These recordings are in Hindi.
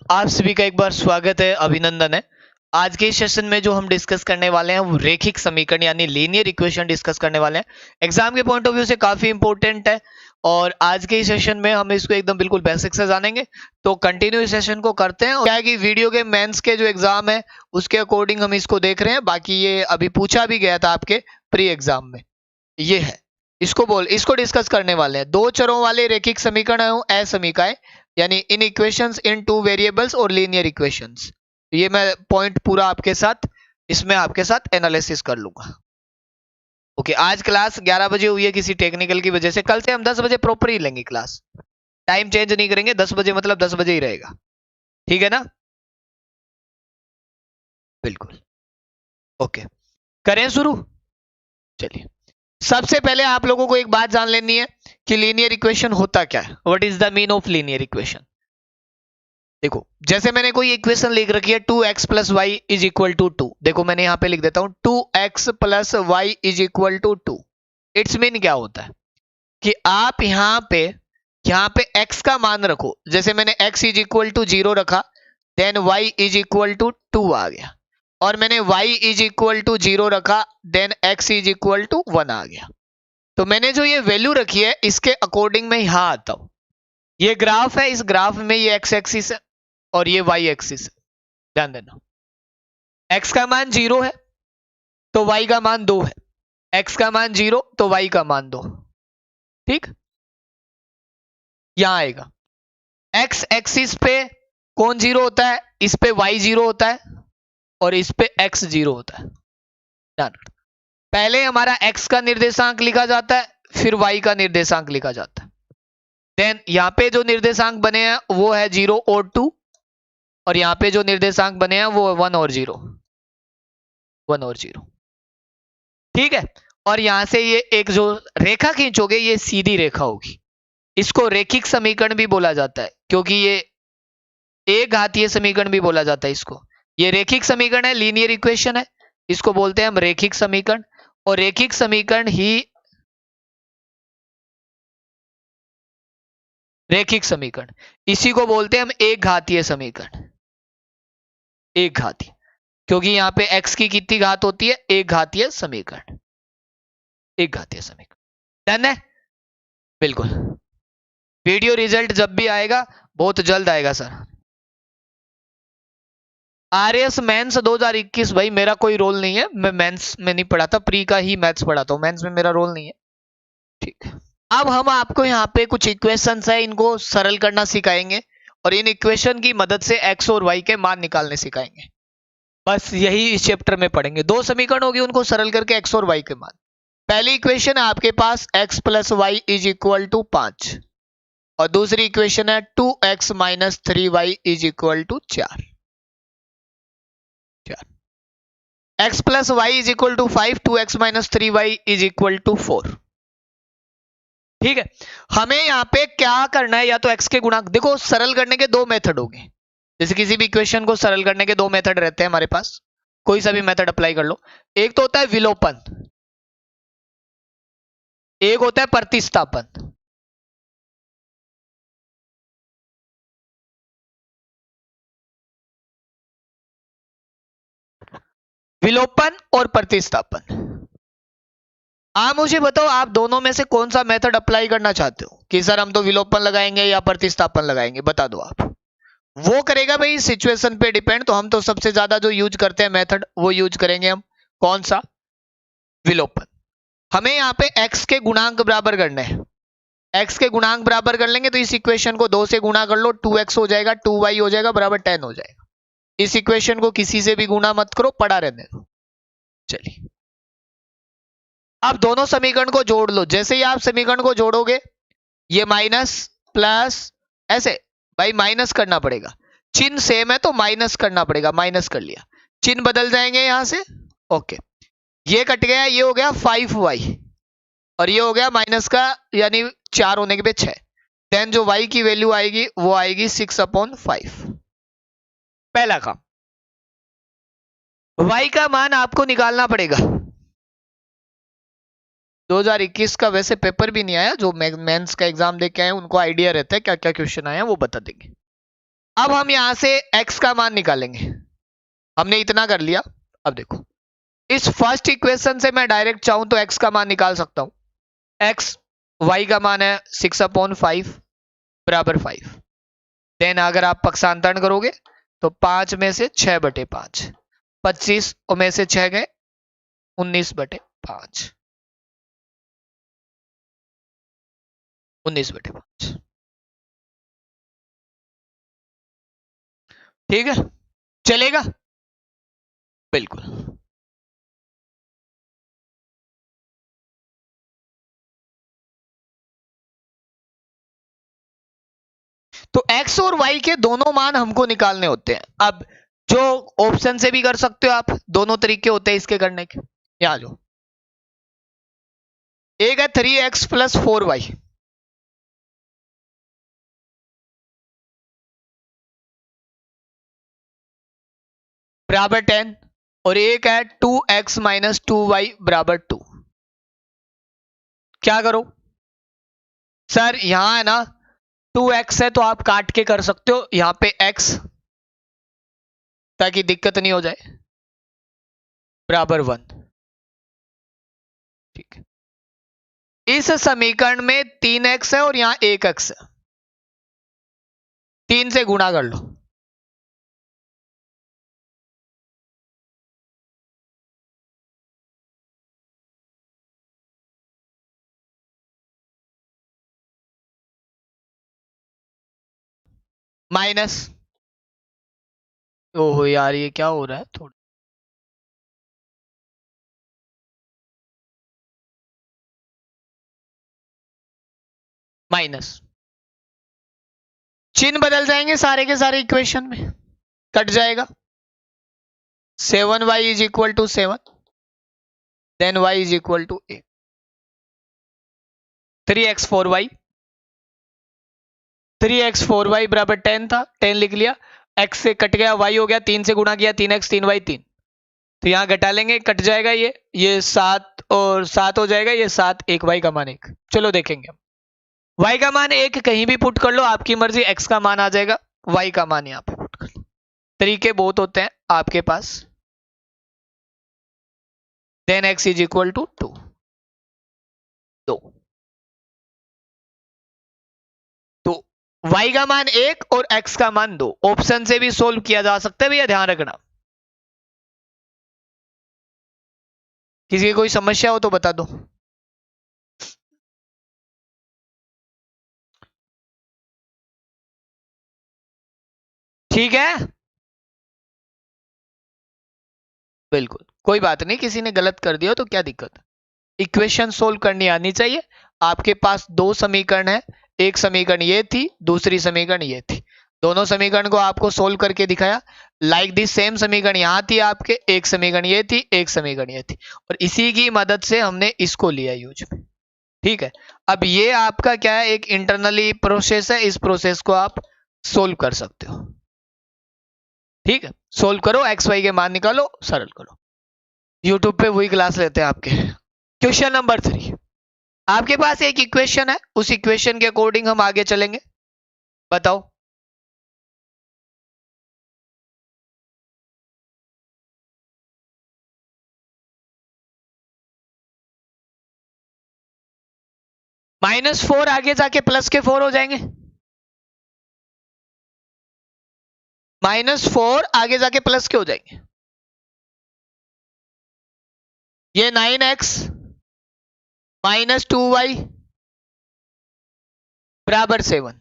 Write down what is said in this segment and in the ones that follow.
आप सभी का एक बार स्वागत है, अभिनंदन है। आज के सेशन में जो हम डिस्कस करने वाले हैं वो रेखिक समीकरण यानी लीनियर इक्वेशन डिस्कस करने वाले हैं। एग्जाम के पॉइंट ऑफ व्यू से काफी इंपॉर्टेंट है और आज के सेशन में हम इसको एकदम बिल्कुल बेसिक से जानेंगे। तो कंटिन्यू सेशन को करते हैं। और क्या है कि वीडियो के मेंस के जो एग्जाम है उसके अकॉर्डिंग हम इसको देख रहे हैं। बाकी ये अभी पूछा भी गया था आपके प्री एग्जाम में। ये है, इसको डिस्कस करने वाले हैं। दो चरों वाले रेखिक समीकरण है असमीकाय यानी इन इक्वेशंस इन टू वेरिएबल्स और लीनियर इक्वेशंस। ये मैं पॉइंट पूरा आपके साथ इसमें आपके साथ एनालिसिस कर लूंगा। ओके, आज क्लास 11 बजे हुई है किसी टेक्निकल की वजह से। कल से हम 10 बजे प्रॉपर ही लेंगे क्लास, टाइम चेंज नहीं करेंगे। 10 बजे मतलब 10 बजे ही रहेगा, ठीक है ना? बिल्कुल। ओके, करें शुरू। चलिए, सबसे पहले आप लोगों को एक बात जान लेनी है कि लीनियर इक्वेशन होता क्या है। What is the mean of linear equation? देखो, जैसे मैंने कोई इक्वेशन लिख रखी है 2x plus Y is equal to 2। देखो मैंने यहां पे लिख देता हूं 2x plus Y is equal to 2। It's mean क्या होता है कि आप यहां पे x का मान रखो। जैसे मैंने x इज इक्वल टू 0 रखा, then y is equal to 2 आ गया। और मैंने y इज इक्वल टू 0 रखा, then x is equal to 1 आ गया। तो मैंने जो ये वैल्यू रखी है इसके अकॉर्डिंग मैं यहां आता हूं। ये ग्राफ है, इस ग्राफ में ये x एक्सिस है और ये y एक्सिस है। ध्यान देना, x का मान 0 है तो y का मान 2 है, x का मान 0 तो y का मान 2। ठीक, यहां आएगा। x एक्सिस पे कौन 0 होता है? इस पे y 0 होता है और इस पे x 0 होता है। ध्यान, पहले हमारा x का निर्देशांक लिखा जाता है, फिर y का निर्देशांक लिखा जाता है। देन यहां पे जो निर्देशांक बने हैं वो है 0 और 2, और यहां पे जो निर्देशांक बने हैं वो 1 और 0, 1 और 0। ठीक है, और यहां से ये एक जो रेखा खींचोगे ये सीधी रेखा होगी। इसको रेखिक समीकरण भी बोला जाता है, क्योंकि ये एक घातीय समीकरण भी बोला जाता है इसको। ये रेखिक समीकरण है, लीनियर इक्वेशन है, इसको बोलते हैं हम रेखिक समीकरण। और रेखिक समीकरण ही रेखिक समीकरण, इसी को बोलते हैं हम एक घातीय समीकरण। एक घातीय, क्योंकि यहां पे x की कितनी घात होती है? एक घातीय समीकरण, एक घातीय समीकरण। डन है? बिल्कुल। वीडियो रिजल्ट जब भी आएगा, बहुत जल्द आएगा सर। आरएस मेंस 2021, भाई मेरा कोई रोल नहीं है, मैं मेंस में नहीं पढ़ाता, प्री का ही मैथ्स पढ़ाता हूं, मेंस में मेरा रोल नहीं है। ठीक है, अब हम आपको यहाँ पे कुछ इक्वेशंस है, इनको सरल करना सिखाएंगे और इन इक्वेशन की मदद से x और y के मान निकालने सिखाएंगे। बस यही इस चैप्टर में पढ़ेंगे। दो समीकरण होगी, उनको सरल करके x और y के मान। पहली इक्वेशन है आपके पास x plus Y is equal to 5, और दूसरी इक्वेशन है 2x minus 3y is equal to 4। x plus Y is equal to 5, 2x minus 3y is equal to 4। ठीक है, हमें यहाँ पे क्या करना है? या तो x के गुणांक, देखो सरल करने के दो मेथड होंगे। जैसे किसी भी इक्वेशन को सरल करने के दो मेथड रहते हैं हमारे पास, कोई सा भी मेथड अप्लाई कर लो। एक तो होता है विलोपन, एक होता है प्रतिस्थापन। विलोपन और प्रतिस्थापन। आप मुझे बताओ, आप दोनों में से कौन सा मेथड अप्लाई करना चाहते हो कि सर हम तो विलोपन लगाएंगे या प्रतिस्थापन लगाएंगे? बता दो आप। वो करेगा भाई सिचुएशन पे डिपेंड। तो हम तो सबसे ज्यादा जो यूज करते हैं मेथड वो यूज करेंगे हम। कौन सा? विलोपन। हमें यहाँ पे x के गुणांक बराबर करने हैं। x के गुणांक बराबर कर लेंगे तो इस इक्वेशन को 2 से गुणा कर लो, 2x हो जाएगा, 2y हो जाएगा, बराबर 10 हो जाएगा। इस इक्वेशन को किसी से भी गुणा मत करो, पड़ा रहने दो। चलिए, अब दोनों समीकरण को जोड़ लो। जैसे ही आप समीकरण को जोड़ोगे, ये माइनस प्लस, ऐसे भाई माइनस करना पड़ेगा। चिन्ह सेम है तो माइनस करना पड़ेगा, माइनस कर लिया, चिन्ह बदल जाएंगे यहां से। ओके, ये कट गया, ये हो गया 5y और ये हो गया माइनस का यानी 4 होने के पे 6। देन जो y की वैल्यू आएगी वो आएगी 6/5। पहला काम, y का मान आपको निकालना पड़ेगा। 2021 का वैसे पेपर भी नहीं आया, जो मेंस का एग्जाम दे के आए उनको आइडिया रहता है क्या क्या क्वेश्चन आए हैं, वो बता देंगे। अब हम यहां से x का मान निकालेंगे। हमने इतना कर लिया। अब देखो, इस फर्स्ट इक्वेशन से मैं डायरेक्ट चाहूं तो x का मान निकाल सकता हूं। x y का मान है 6/5 बराबर 5। देन अगर आप पक्षांतरण करोगे तो 5 में से 6/5, 25 में से 6 गए 19/5, 19/5। ठीक है, चलेगा? बिल्कुल। तो x और y के दोनों मान हमको निकालने होते हैं। अब जो ऑप्शन से भी कर सकते हो आप, दोनों तरीके होते हैं इसके करने के। यहां जो एक है 3x प्लस 4y, बराबर 10, और एक है 2x माइनस 2y बराबर 2। क्या करो सर, यहां है ना 2x है तो आप काट के कर सकते हो यहां पे x, ताकि दिक्कत नहीं हो जाए, बराबर 1। ठीक है, इस समीकरण में 3x है और यहां 1x है, 3 से गुणा कर लो। माइनस, ओहो यार ये क्या हो रहा है, थोड़ा माइनस, चिन्ह बदल जाएंगे सारे के सारे इक्वेशन में, कट जाएगा। 7y is equal to 7, then y is equal to 8, 3x4y, 3x4y बराबर 10 था, 10 लिख लिया, x से कट गया, y हो गया, 3 से गुणा किया, 3x 3y 3, तो यहां घटा लेंगे, कट जाएगा, ये 7 और 7 हो जाएगा, ये 7, 1 y का मान 1। चलो देखेंगे, y का मान 1 कहीं भी पुट कर लो, आपकी मर्जी, x का मान आ जाएगा, y का मान यहां पे पुट कर लो। तरीके बहुत होते हैं आपके पास। Then x is equal to 2, 2। तो y का मान 1 और x का मान 2, ऑप्शन से भी सोल्व किया जा सकता है भैया, ध्यान रखना। किसी की कोई समस्या हो तो बता दो। ठीक है, बिल्कुल कोई बात नहीं, किसी ने गलत कर दिया तो क्या दिक्कत है, इक्वेशन सोल्व करनी आनी चाहिए। आपके पास दो समीकरण है, एक समीकरण ये थी, दूसरी समीकरण ये थी, दोनों समीकरण को आपको सोल्व करके दिखाया। लाइक दिस सेम समीकरण यहाँ थी आपके, एक समीकरण ये थी, एक समीकरण ये थी, और इसी की मदद से हमने इसको लिया यूज में। ठीक है, अब ये आपका क्या है, एक इंटरनली प्रोसेस है, इस प्रोसेस को आप सोल्व कर सकते हो। ठीक है, सोल्व करो, एक्स वाई के मान निकालो, सरल करो। यूट्यूब पे वही क्लास लेते हैं आपके। क्वेश्चन नंबर 3, आपके पास एक इक्वेशन है, उस इक्वेशन के अकॉर्डिंग हम आगे चलेंगे। बताओ। -4 आगे जाके प्लस के 4 हो जाएंगे, -4 आगे जाके प्लस के हो जाएंगे। ये 9x माइनस 2y बराबर 7।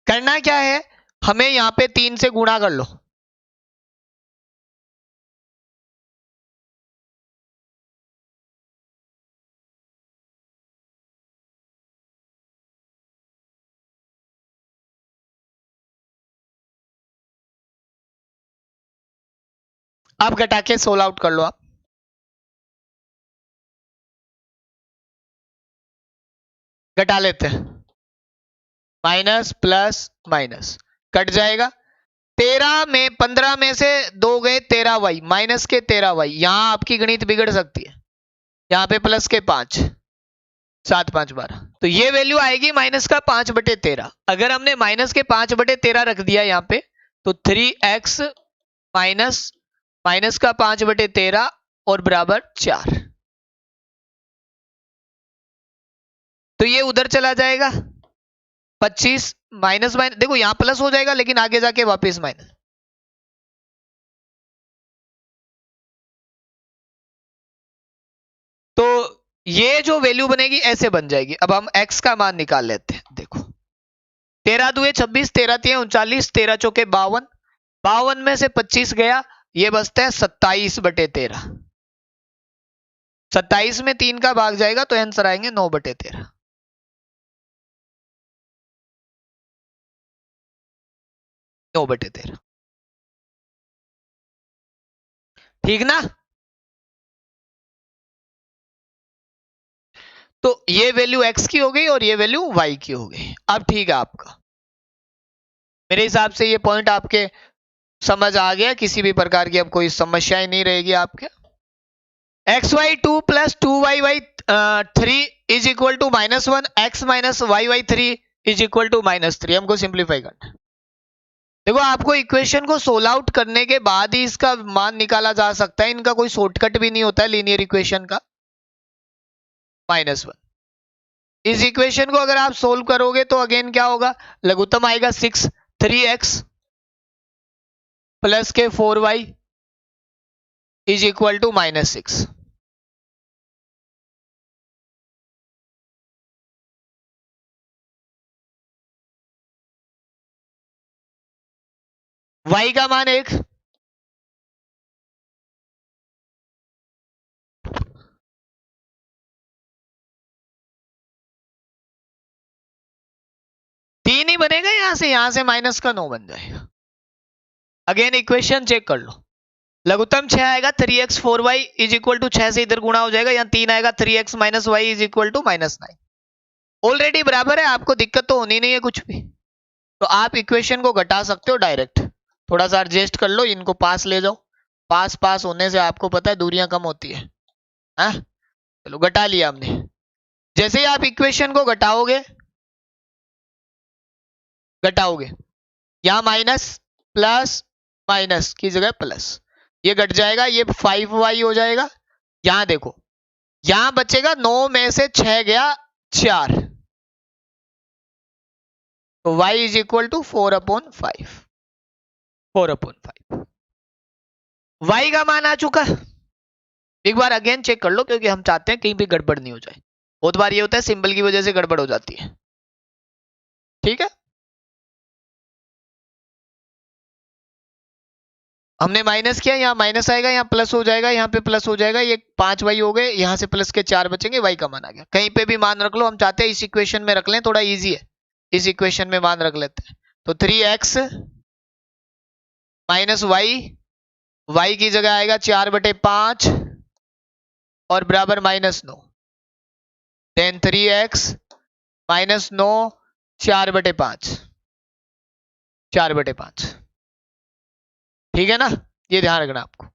करना क्या है, हमें यहां पे 3 से गुणा कर लो। अब घटा के सोल आउट कर लो आप। घटा लेते हैं, माइनस प्लस माइनस कट जाएगा, 15 में से 2 गए 13 वाई, माइनस के 13 वाई। यहां आपकी गणित बिगड़ सकती है, यहाँ पे प्लस के 5, 7 5 12, तो ये वैल्यू आएगी माइनस का 5/13। अगर हमने माइनस के 5/13 रख दिया यहाँ पे, तो 3x माइनस माइनस का 5/13 और बराबर 4, तो ये उधर चला जाएगा 25 माइनस माइनस, देखो यहां प्लस हो जाएगा लेकिन आगे जाके वापस माइनस। तो ये जो वैल्यू बनेगी ऐसे बन जाएगी। अब हम x का मान निकाल लेते हैं। देखो 13 दुए 26, 13 तिये 39, 13 चौके 52, 52 में से 25 गया, ये बचता है 27/13। 27 में 3 का भाग जाएगा तो आंसर आएंगे 9/13। ठीक ना? तो ये वैल्यू x की हो गई और ये वैल्यू y की हो गई। अब ठीक है, आपका मेरे हिसाब से ये पॉइंट आपके समझ आ गया। किसी भी प्रकार की अब कोई समस्या ही नहीं रहेगी आपके। xy2 plus 2yy3 is equal to -1, x minus yy3 is equal to -3। हमको सिंप्लीफाई करना है। देखो आपको इक्वेशन को सोल्व आउट करने के बाद ही इसका मान निकाला जा सकता है। इनका कोई शॉर्टकट भी नहीं होता है लीनियर इक्वेशन का। -1 इस इक्वेशन को अगर आप सोल्व करोगे तो अगेन क्या होगा, लघुत्तम आएगा 6, 3x प्लस के 4y is equal to -6। y का मान 1, तीन ही बनेगा। यहां से माइनस का 9 बन जाएगा। अगेन इक्वेशन चेक कर लो। लघुत्तम 6 आएगा, 3x 4y is equal to 6 से इधर गुणा हो जाएगा। यहाँ 3 आएगा, 3x minus Y is equal to -9। Already बराबर है, आपको दिक्कत तो होनी नहीं है कुछ भी। तो आप इक्वेशन को घटा सकते हो डायरेक्ट। थोड़ा सा एडजस्ट कर लो, इनको पास ले जाओ। पास पास होने से आपको पता है दूरियां कम होती है। हाँ चलो घटा लिया हमने। जैसे ही आप इक्वेशन को घटाओगे यहाँ माइनस प्लस माइनस की जगह प्लस, ये घट जाएगा, ये 5y हो जाएगा। यहां देखो, यहां बचेगा 9 में से 6 गया 4, तो y is equal to 4/5। 4/5 y का मान आ चुका। एक बार अगेन चेक कर लो, क्योंकि हम चाहते हैं कहीं भी गड़बड़ नहीं हो जाए। बहुत बार ये होता है सिंबल की वजह से गड़बड़ हो जाती है। ठीक है, हमने माइनस किया, यहाँ माइनस आएगा, यहाँ प्लस हो जाएगा, यहाँ पे प्लस हो जाएगा। ये 5y हो गए, यहाँ से प्लस के 4 बचेंगे, y का मान आ गया। कहीं पे भी मान रख लो, हम चाहते हैं इस इक्वेशन में रख लें, थोड़ा इजी है। इस इक्वेशन में मान रख लेते हैं। तो 3x माइनस y की जगह आएगा 4/5 और बराबर -9। Then 3x minus 9 4/5, 4/5। ठीक है ना, ये ध्यान रखना आपको।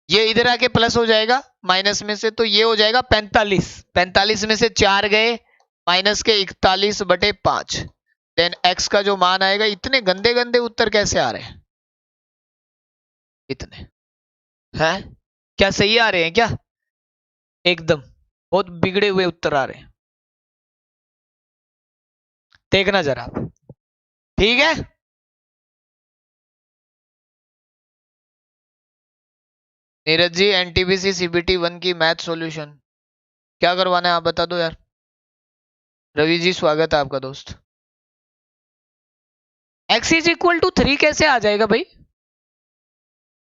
ये इधर आके प्लस हो जाएगा माइनस में से, तो ये हो जाएगा 45। 45 में से 4 गए, माइनस के 41/5। देन x का जो मान आएगा, इतने गंदे गंदे उत्तर कैसे आ रहे हैं? इतने हैं क्या सही आ रहे हैं क्या? एकदम बहुत बिगड़े हुए उत्तर आ रहे हैं। देखना जरा आप। ठीक है, नीरज जी एनटीपीसी सीबीटी 1 की मैथ सॉल्यूशन क्या करवाना है आप बता दो यार। रवि जी स्वागत है आपका दोस्त। x इज इक्वल टू 3 कैसे आ जाएगा भाई?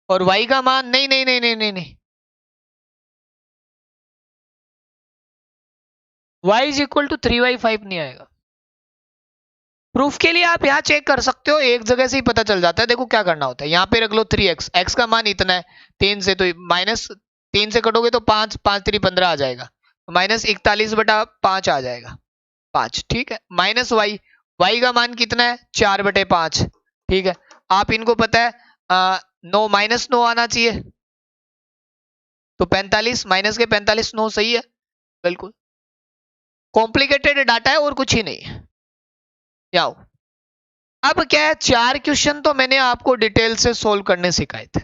और y का मान नहीं नहीं नहीं नहीं नहीं नहीं, y is equal to 3y5 नहीं आएगा। प्रूफ के लिए आप यहाँ चेक कर सकते हो, एक जगह से ही पता चल जाता है। देखो क्या करना होता है, यहाँ पे रख लो 3x, x का मान इतना है 3 से, तो -3 से कटोगे तो 5, 5 3 15 आ जाएगा, -41/5 आ जाएगा 5। ठीक है, माइनस y, y का मान कितना है 4/5। ठीक है, आप इनको पता है 9 -9 आना चाहिए, तो 45 माइनस के 45 9 सही है, बिल्कुल कॉम्प्लिकेटेड डाटा है और कुछ ही नहीं है। आओ अब क्या है, 4 क्वेश्चन तो मैंने आपको डिटेल से सोल्व करने सिखाए थे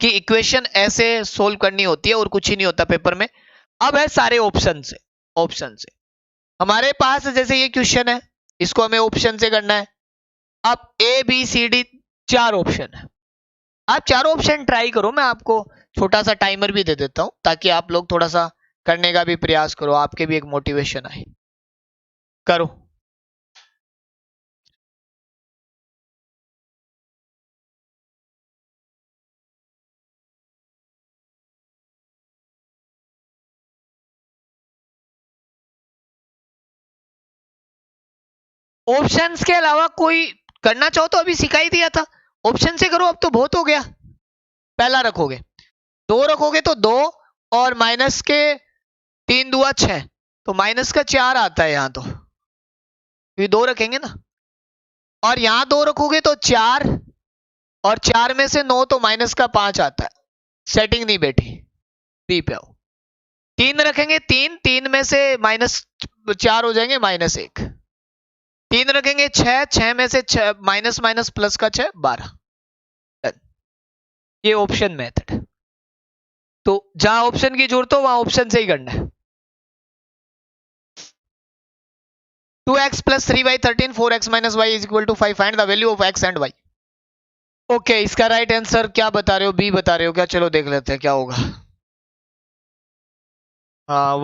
कि इक्वेशन ऐसे सोल्व करनी होती है और कुछ ही नहीं होता पेपर में। अब है सारे ऑप्शन से हमारे पास जैसे ये क्वेश्चन है, इसको हमें ऑप्शन से करना है। अब A B C D 4 option है, आप चारों ऑप्शन ट्राई करो, मैं आपको छोटा सा टाइमर भी दे देता हूं ताकि आप लोग थोड़ा सा करने का भी प्रयास करो, आपके भी एक मोटिवेशन आए। करो। ऑप्शंस के अलावा कोई करना चाहो तो अभी सिखा ही दिया था, ऑप्शन से करो, अब तो बहुत हो गया। पहला रखोगे, 2 रखोगे तो 2 और माइनस के 3 दुआ 6, तो माइनस का 4 आता है यहां, तो ये 2 रखेंगे ना, और यहां 2 रखोगे तो 4 और 4 में से 9 तो माइनस का 5 आता है, सेटिंग नहीं बैठी, बी पे आओ। 3 रखेंगे, 3 में से -4 हो जाएंगे -1, 3 रखेंगे 6 में से माइनस माइनस प्लस का 6 12। ये ऑप्शन मेथड है, तो जहां ऑप्शन की जरूरत हो वहां ऑप्शन से ही करना है। 2x plus 3y 13 4x minus y is equal to 5, find the value of x and y। Okay इसका राइट आंसर क्या बता रहे हो, बी बता रहे हो क्या, चलो देख लेते हैं क्या होगा।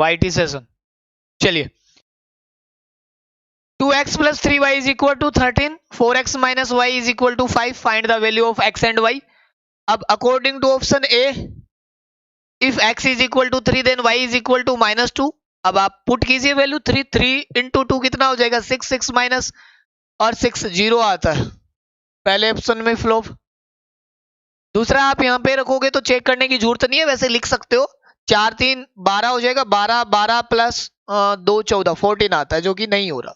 YT सेशन, चलिए 2x plus 3y is equal to 13 4x minus y is equal to 5, find the value of x and y। अब according to option A if x is equal to 3 then y is equal to -2। अब आप पुट कीजिए वैल्यू 3 इंटू 2 कितना हो जाएगा 6 6 माइनस और 6 0 आता है, पहले ऑप्शन में फ्लॉप। दूसरा आप यहां पे रखोगे तो चेक करने की जरूरत नहीं है, वैसे लिख सकते हो 4 3 12 हो जाएगा, 12 12 प्लस 2 14 14 आता है, जो कि नहीं हो रहा,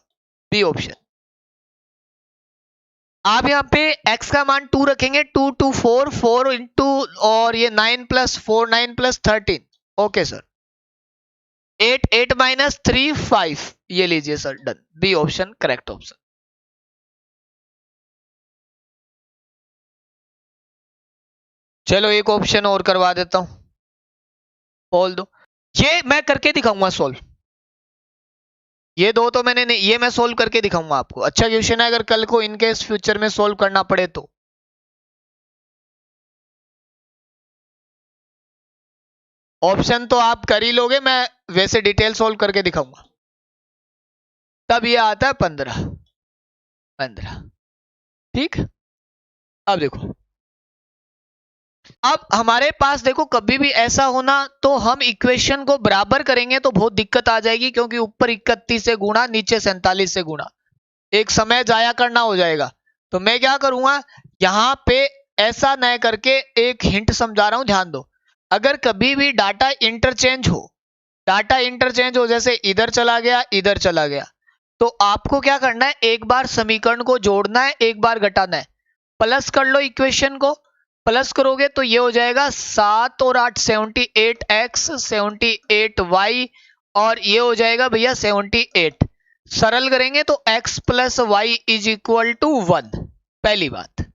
बी ऑप्शन। आप यहाँ पे x का मान 2 रखेंगे, 2 2 4 4 इंटू और ये 9 plus 4 9 plus 13, okay sir 8 8 minus 3 5, ये लीजिए sir done, B option correct option. चलो एक ऑप्शन और करवा देता हूं, बोल दो, ये मैं करके दिखाऊंगा सोल्व, ये दो तो मैंने नहीं, ये मैं सोल्व करके दिखाऊंगा आपको। अच्छा क्वेश्चन है, अगर कल को इनकेस फ्यूचर में सोल्व करना पड़े तो। ऑप्शन तो आप कर ही लोगे, मैं वैसे डिटेल सोल्व करके दिखाऊंगा। तब ये आता है 15 ठीक। अब देखो, अब हमारे पास देखो कभी भी ऐसा होना तो हम इक्वेशन को बराबर करेंगे तो बहुत दिक्कत आ जाएगी, क्योंकि ऊपर 31 से गुणा नीचे 47 से गुणा, एक समय जाया करना हो जाएगा। तो मैं क्या करूंगा, यहां पे ऐसा न करके एक हिंट समझा रहा हूं, ध्यान दो। अगर कभी भी डाटा इंटरचेंज हो, जैसे इधर चला गया इधर चला गया, तो आपको क्या करना है, एक बार समीकरण को जोड़ना है, एक बार घटाना है। प्लस कर लो इक्वेशन को, प्लस करोगे तो ये हो जाएगा 7 और 8 78x 78y, और ये हो जाएगा भैया 78। सरल करेंगे तो x plus Y is equal to 1, पहली बात।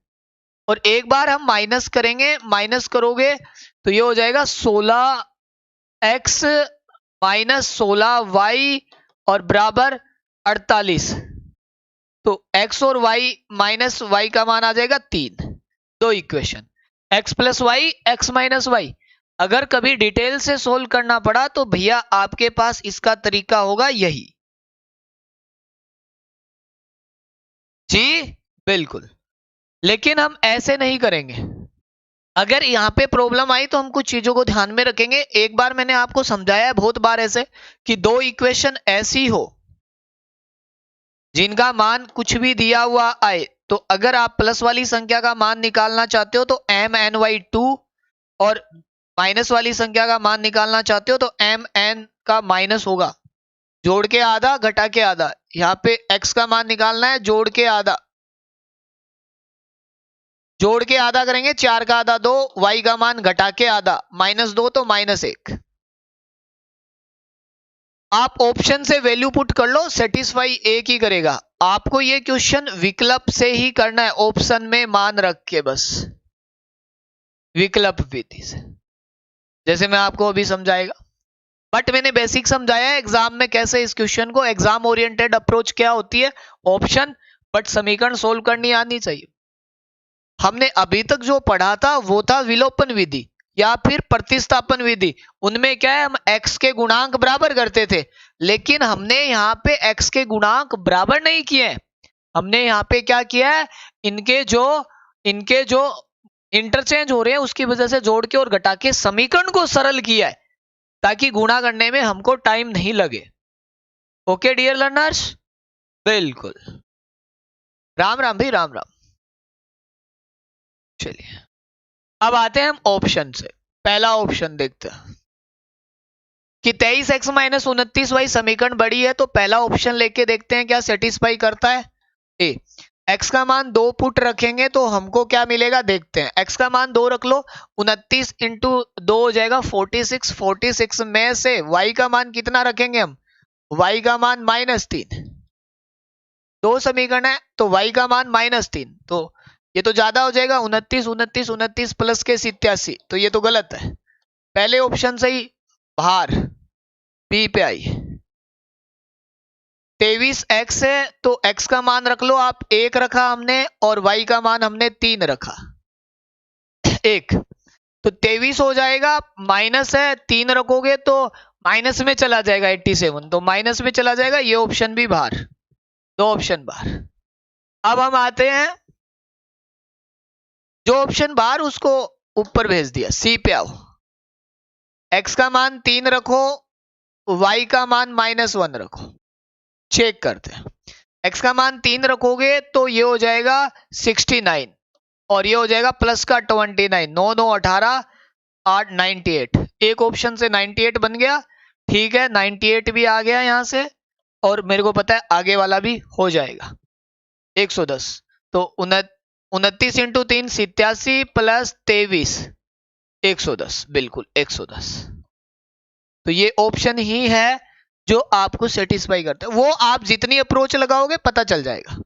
और एक बार हम माइनस करेंगे, माइनस करोगे तो ये हो जाएगा 16x माइनस 16y और बराबर 48। तो x और y माइनस y का मान आ जाएगा 3। दो equation, x plus Y X minus Y. अगर कभी डिटेल से सोल्व करना पड़ा तो भैया आपके पास इसका तरीका होगा यही। जी बिल्कुल, लेकिन हम ऐसे नहीं करेंगे। अगर यहाँ पे प्रॉब्लम आई तो हम कुछ चीजों को ध्यान में रखेंगे। एक बार मैंने आपको समझाया है बहुत बार ऐसे कि दो इक्वेशन ऐसी हो जिनका मान कुछ भी दिया हुआ आए, तो अगर आप प्लस वाली संख्या का मान निकालना चाहते हो तो mny2, और माइनस वाली संख्या का मान निकालना चाहते हो तो mn का माइनस होगा, जोड़ के आधा घटा के आधा। यहाँ पे x का मान निकालना है, जोड़ के आधा, जोड़ के आधा करेंगे, 4 का आधा 2, y का मान घटा के आधा, -2 तो -1। आप ऑप्शन से वैल्यू पुट कर लो, सेटिस्फाई एक ही करेगा। आपको ये क्वेश्चन विकल्प से ही करना है, ऑप्शन में मान रख के, बस विकल्प विधि से, जैसे मैं आपको अभी समझाएगा। बट मैंने बेसिक समझाया है एग्जाम में कैसे इस क्वेश्चन को, एग्जाम ओरिएंटेड अप्रोच क्या होती है, ऑप्शन, बट समीकरण सोल्व करनी आनी चाहिए। हमने अभी तक जो पढ़ा था वो था विलोपन विधि या फिर प्रतिस्थापन विधि। उनमें क्या है, हम x के गुणांक बराबर करते थे, लेकिन हमने यहाँ पे x के गुणांक बराबर नहीं किए हैं। हमने यहाँ पे क्या किया है, इनके जो इंटरचेंज हो रहे हैं उसकी वजह से जोड़ के और घटा के समीकरण को सरल किया है, ताकि गुणा करने में हमको टाइम नहीं लगे। ओके डियर लर्नर्स, बिल्कुल। राम राम भी, राम राम। चलिए अब आते हैं हम ऑप्शन से। पहला ऑप्शन देखते हैं कि 23x - 29y समीकरण बड़ी है, तो पहला ऑप्शन लेके देखते हैं क्या सेटिस्फाई करता है। ए, x का मान 2 पुट रखेंगे तो हमको क्या मिलेगा, देखते हैं। x का मान 2 रख लो, 29 इंटू 2 हो जाएगा 46। 46 में से y का मान कितना रखेंगे हम, y का मान -3। दो समीकरण है तो y का मान -3, तो ये तो ज्यादा हो जाएगा, 29 29 29 प्लस के 87, तो ये तो गलत है। पहले ऑप्शन से ही बाहर, पी पे आई। 23x है तो x का मान रख लो आप, 1 रखा हमने, और y का मान हमने 3 रखा, 1, तो 23 हो जाएगा। माइनस है, 3 रखोगे तो माइनस में चला जाएगा, 87, तो माइनस में चला जाएगा, ये ऑप्शन भी बाहर, दो ऑप्शन बाहर। अब हम आते हैं, जो ऑप्शन बाहर उसको ऊपर भेज दिया, सी पे आओ। x का मान 3 रखो, y का मान -1 रखो, चेक करते हैं। x का मान 3 रखोगे तो ये हो जाएगा 69, और ये हो जाएगा प्लस का 29, 9 9 18 8 98, एक ऑप्शन से 98 बन गया। ठीक है, 98 भी आ गया यहां से, और मेरे को पता है आगे वाला भी हो जाएगा 110, तो 29 इंटू 3 87 प्लस 23 110, बिल्कुल 110। तो ये ऑप्शन ही है जो आपको सेटिस्फाई करता है। वो आप जितनी अप्रोच लगाओगे पता चल जाएगा।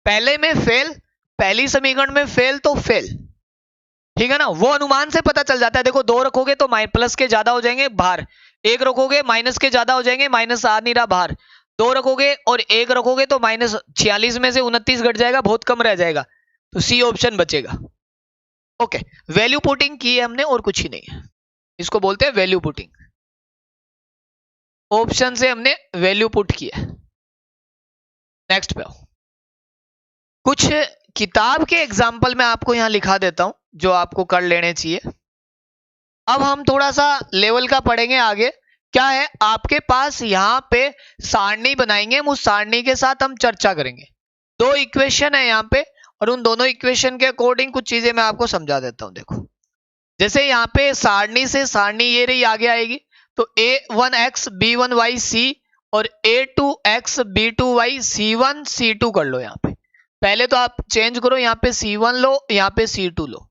पहले में फेल, पहली समीकरण में फेल तो फेल, ठीक है ना, वो अनुमान से पता चल जाता है। देखो 2 रखोगे तो प्लस के ज्यादा हो जाएंगे बाहर, 1 रखोगे माइनस के ज्यादा हो जाएंगे, माइनस आ नहीं रहा बाहर, 2 रखोगे और 1 रखोगे तो -46 में से 29 घट जाएगा, बहुत कम रह जाएगा, तो सी ऑप्शन बचेगा। ओके, वैल्यू पुटिंग की है हमने और कुछ ही नहीं है, इसको बोलते हैं वैल्यू पुटिंग। ऑप्शन से हमने वैल्यू पुट किया। नेक्स्ट पे आओ, कुछ किताब के एग्जाम्पल मैं आपको यहां लिखा देता हूं जो आपको कर लेने चाहिए। अब हम थोड़ा सा लेवल का पढ़ेंगे आगे। क्या है, आपके पास यहां पे सारणी बनाएंगे, हम उस सारणी के साथ हम चर्चा करेंगे। 2 इक्वेशन है यहाँ पे, और उन दोनों इक्वेशन के अकॉर्डिंग कुछ चीजें मैं आपको समझा देता हूं। देखो, जैसे यहाँ पे सारणी से सारणी ये रही आगे आएगी, तो a1x b1y c और a2x b2y c1 c2 कर लो। यहाँ पे पहले तो आप चेंज करो, यहाँ पे c1 लो, यहाँ पे c2 लो।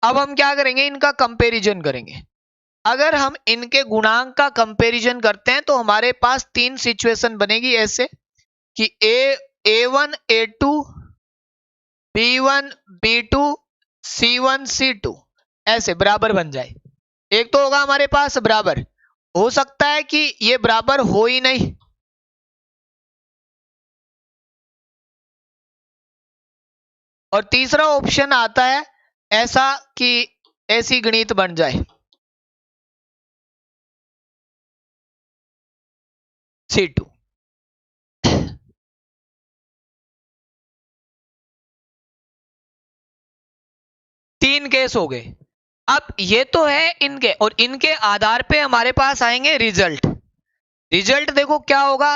अब हम क्या करेंगे, इनका कंपैरिजन करेंगे। अगर हम इनके गुणांक का कंपैरिजन करते हैं तो हमारे पास 3 सिचुएशन बनेगी ऐसे कि a1 a2 b1 b2 c1 c2 ऐसे बराबर बन जाए। एक तो होगा हमारे पास बराबर, हो सकता है कि ये बराबर हो ही नहीं, और तीसरा ऑप्शन आता है ऐसा कि ऐसी गणित बन जाए C2। 3 केस हो गए। अब ये तो है इनके, और इनके आधार पे हमारे पास आएंगे रिजल्ट। रिजल्ट देखो क्या होगा,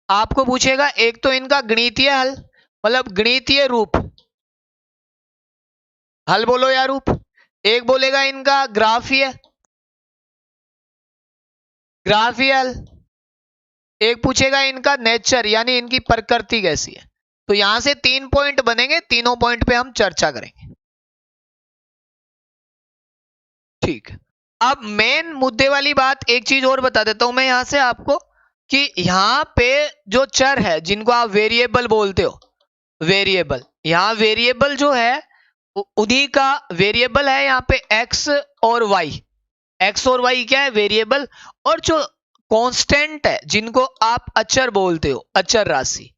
आपको पूछेगा एक तो इनका गणितीय हल, मतलब गणितीय रूप, हल बोलो या रूप। एक बोलेगा इनका ग्राफीय हल, एक पूछेगा इनका नेचर यानी इनकी प्रकृति कैसी है। तो यहां से 3 पॉइंट बनेंगे, तीनों पॉइंट पे हम चर्चा करेंगे। ठीक है, अब मेन मुद्दे वाली बात एक चीज और बता देता हूं मैं यहां से आपको कि यहां पे जो चर है जिनको आप वेरिएबल बोलते हो, वेरिएबल, यहां वेरिएबल जो है उन्हीं का वेरिएबल है यहाँ पे एक्स और वाई। एक्स और वाई क्या है? वेरिएबल। और जो कांस्टेंट है जिनको आप अचर बोलते हो, अचर राशि,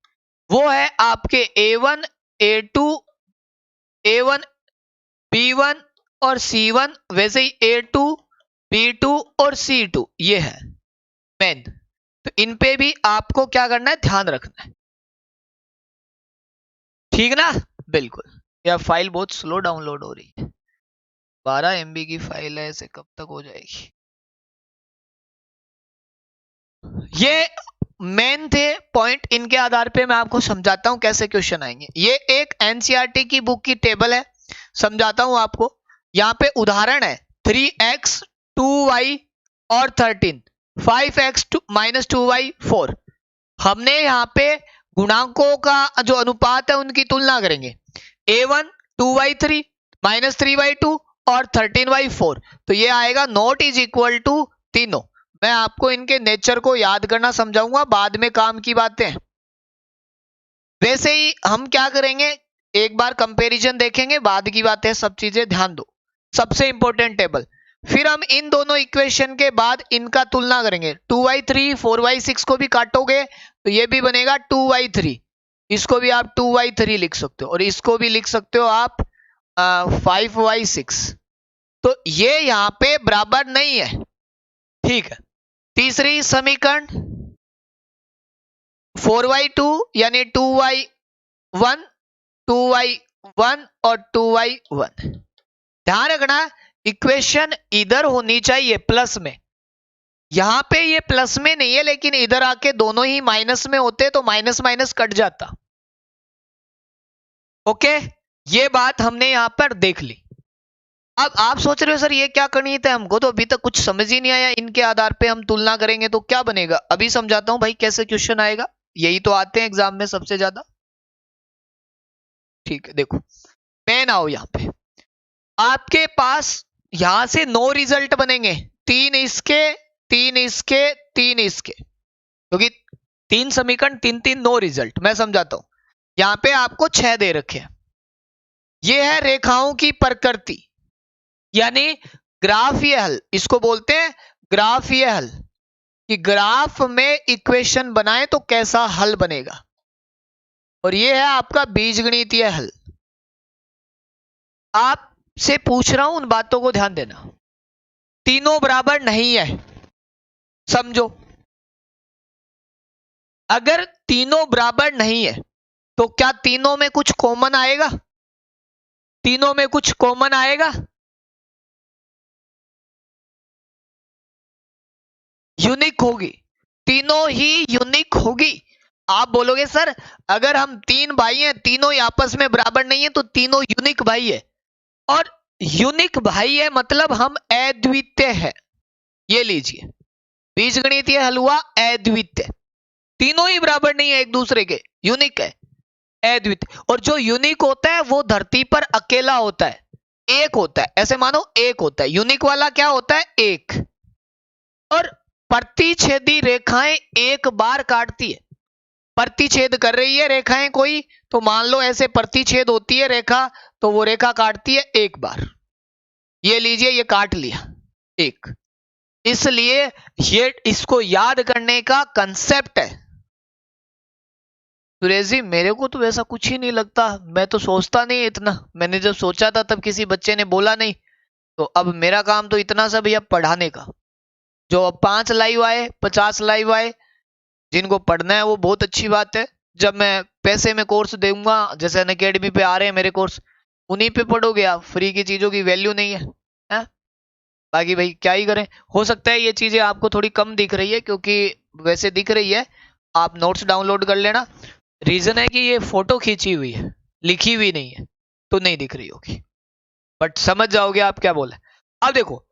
वो है आपके a1 a2 a1 b1 और c1, वैसे ही a2 b2 और c2, ये है मेन। तो इन पे भी आपको क्या करना है? ध्यान रखना है, ठीक ना? बिल्कुल। यह फाइल बहुत स्लो डाउनलोड हो रही है, 12 MB की फाइल है, इसे कब तक हो जाएगी? ये मेन थे पॉइंट, इनके आधार पे मैं आपको समझाता हूं कैसे क्वेश्चन आएंगे। ये एक एनसीईआरटी की बुक की टेबल है, समझाता हूं आपको। यहां पे उदाहरण है 3x 2y और 13, 5x माइनस 2y 4। हमने यहां पे गुणांकों का जो अनुपात है उनकी तुलना करेंगे, a1 2y3 माइनस 3y2 और 13y4। तो ये आएगा नॉट इज इक्वल टू तीनों। मैं आपको इनके नेचर को याद करना समझाऊंगा, बाद में काम की बातें हैं। वैसे ही हम क्या करेंगे, एक बार कंपैरिजन देखेंगे, बाद की बातें, सब चीजें ध्यान दो। सबसे इंपॉर्टेंट टेबल, फिर हम इन दोनों इक्वेशन के बाद इनका तुलना करेंगे। 2y3 4y6 को भी काटोगे तो ये भी बनेगा 2y3, इसको भी आप 2y3 लिख सकते हो, और इसको भी लिख सकते हो आप 5y6। तो ये यहां पे बराबर नहीं है, ठीक है। तीसरी समीकरण 4y2 यानी 2y1 2y1 और 2y1। ध्यान रखना इक्वेशन इधर होनी चाहिए प्लस में, यहां पे ये प्लस में नहीं है, लेकिन इधर आके दोनों ही माइनस में होते तो माइनस माइनस कट जाता। ओके, ये बात हमने यहां पर देख ली। अब आप सोच रहे हो सर ये क्या करनी है हमको, तो अभी तक कुछ समझ ही नहीं आया, इनके आधार पे हम तुलना करेंगे तो क्या बनेगा। अभी समझाता हूं भाई कैसे क्वेश्चन आएगा, यही तो आते हैं एग्जाम में सबसे ज्यादा। ठीक है, देखो पेन आओ यहां पे, आपके पास यहां से 9 रिजल्ट बनेंगे, 3 इसके 3 इसके 3 इसके, क्योंकि 3 समीकरण 3 3 9 रिजल्ट। मैं समझाता हूं, यहां पे आपको 6 दे रखे हैं। ये है रेखाओं की प्रकृति, यानी ग्राफ ये हल, इसको बोलते हैं ग्राफ ये हल, कि ग्राफ में इक्वेशन बनाए तो कैसा हल बनेगा। और ये है आपका बीजगणितीय हल। आपसे पूछ रहा हूं, उन बातों को ध्यान देना। तीनों बराबर नहीं है, समझो। अगर तीनों बराबर नहीं है तो क्या तीनों में कुछ कॉमन आएगा? तीनों में कुछ कॉमन आएगा? यूनिक होगी, तीनों ही यूनिक होगी। आप बोलोगे सर अगर हम 3 भाई हैं, तीनों ही आपस में बराबर नहीं है, तो तीनों यूनिक भाई है। और यूनिक भाई है मतलब हम अद्वितीय है। ये लीजिए, बीजगणितीय हल हुआ अद्वितीय, तीनों ही बराबर नहीं है एक दूसरे के, यूनिक है, अद्वितीय। और जो यूनिक होता है वो धरती पर अकेला होता है, एक होता है, ऐसे मानो एक होता है। यूनिक वाला क्या होता है? एक। और प्रतिच्छेदी रेखाएं एक बार काटती है, प्रतिच्छेद कर रही है रेखाएं कोई, तो मान लो ऐसे प्रतिच्छेद होती है रेखा, तो वो रेखा काटती है एक बार। ये लीजिए, ये काट लिया एक। इसलिए ये इसको याद करने का कंसेप्ट है। सुरेश जी मेरे को तो वैसा कुछ ही नहीं लगता, मैं तो सोचता नहीं इतना, मैंने जब सोचा था तब किसी बच्चे ने बोला नहीं, तो अब मेरा काम तो इतना सा भैया पढ़ाने का। जो अब 5 लाइव आए 50 लाइव आए, जिनको पढ़ना है वो बहुत अच्छी बात है। जब मैं पैसे में कोर्स दूंगा, जैसे अनअकैडमी पे आ रहे हैं मेरे कोर्स, उन्हीं पे पढ़ोगे आप, फ्री की चीजों की वैल्यू नहीं है, है? बाकी भाई क्या ही करें, हो सकता है ये चीजें आपको थोड़ी कम दिख रही है, क्योंकि वैसे दिख रही है, आप नोट्स डाउनलोड कर लेना। रीजन है कि ये फोटो खींची हुई है, लिखी हुई नहीं है, तो नहीं दिख रही होगी, बट समझ जाओगे आप क्या बोला। अब देखो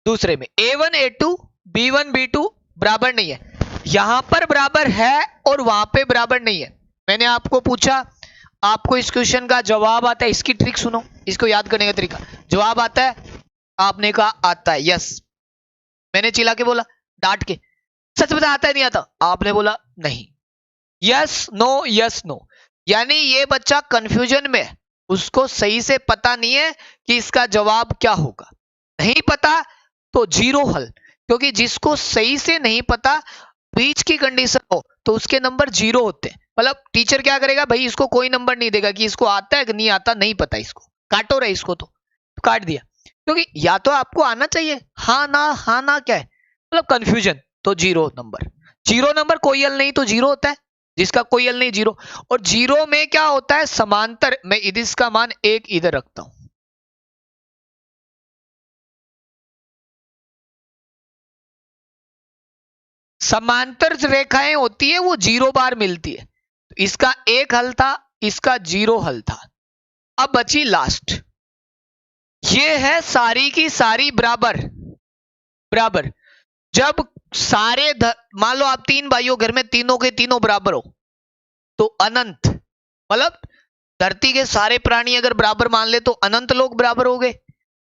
दूसरे में a1 a2 b1 b2 बराबर नहीं है, यहां पर बराबर है और वहां पे बराबर नहीं है। मैंने आपको पूछा, आपको इस क्वेश्चन का जवाब आता है, इसकी ट्रिक सुनो, इसको याद करने का तरीका। जवाब आता है आपने कहा आता है, यस। मैंने चिल्ला के बोला, डांट के, सच बता आता है नहीं आता? आपने बोला नहीं। यस नो यस नो, यानी ये बच्चा कंफ्यूजन में है, उसको सही से पता नहीं है कि इसका जवाब क्या होगा। नहीं पता तो जीरो हल, क्योंकि जिसको सही से नहीं पता, बीच की कंडीशन हो तो उसके नंबर जीरो होते हैं। मतलब टीचर क्या करेगा भाई, इसको कोई नंबर नहीं देगा कि इसको आता है कि नहीं आता, नहीं पता इसको, काटो रहे इसको, तो काट दिया। क्योंकि या तो आपको आना चाहिए, हाँ ना क्या है, मतलब कंफ्यूजन, तो जीरो नंबर। जीरो नंबर कोई हल नहीं तो जीरो होता है, जिसका कोई हल नहीं जीरो। और जीरो में क्या होता है, समांतर। मैं इसका मान एक इधर रखता हूं, समांतर रेखाएं होती है वो जीरो बार मिलती है। तो इसका एक हल था, इसका जीरो हल था। अब बची लास्ट, ये है सारी की सारी बराबर बराबर। जब सारे मान लो आप तीन भाइयों, घर में तीनों के तीनों बराबर हो तो अनंत, मतलब धरती के सारे प्राणी अगर बराबर मान ले तो अनंत लोग बराबर हो गए।